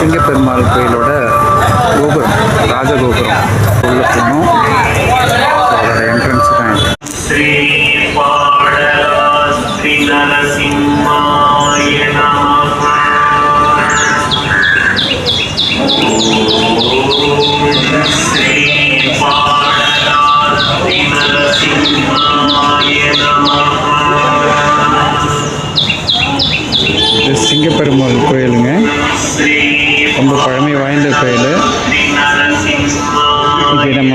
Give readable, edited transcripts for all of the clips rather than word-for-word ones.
சிங்கப்பெருமாள் கோயிலோட கோபுரம், ராஜகோபுரம் உள்ள போகணும். அதோட என்ட்ரன்ஸ் தான் ஸ்ரீ நரசிம்மாய நமஹ. ஸ்ரீ நரசிம்மாய நமஹ. இது சிங்கப்பெருமாள் கோயிலுங்க. ரொம்ப பழமை வாய்ந்த கோயில். இது நம்ம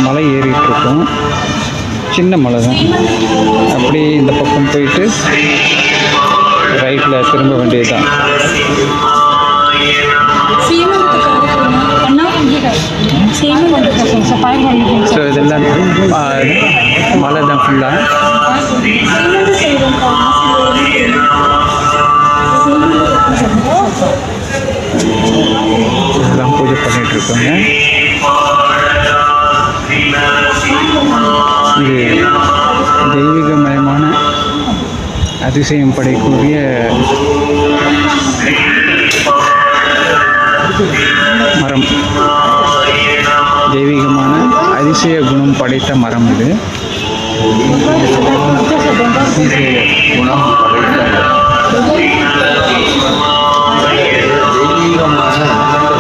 மலை ஏறிட்டு இருக்கோம். சின்ன மலை தான். அப்படி இந்த பக்கம் போயிட்டு ரைட்டில் திரும்ப வேண்டியது தான். ஸோ இதெல்லாம் மலை தான் ஃபுல்லாக. இதெல்லாம் பூஜை பண்ணிட்டு இருக்கோங்க. இது தெய்வீகமயமான அதிசயம் படைக்கக்கூடிய மரம். தெய்வீகமான அதிசய குணம் படைத்த மரம் இது.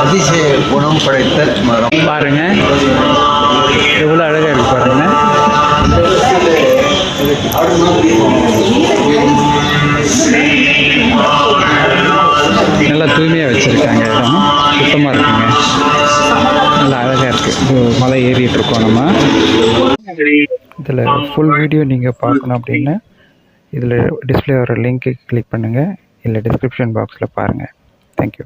அதிசய குணம் படைத்த மரம். பாருங்க எவ்வளோ அழகாக இருக்கு பாருங்க. நல்லா தூய்மையாக வச்சுருக்காங்க. இடம் சுத்தமாக இருக்குங்க. நல்லா அழகாக இருக்குது. இது மலை ஏறிட்டு இருக்கோம் நம்ம. இதில் ஃபுல் வீடியோ நீங்கள் பார்க்கணும் அப்படின்னா இதில் டிஸ்பிளே வர லிங்க்கு கிளிக் பண்ணுங்கள், இல்லை டிஸ்கிரிப்ஷன் பாக்ஸில் பாருங்கள். தேங்க்யூ.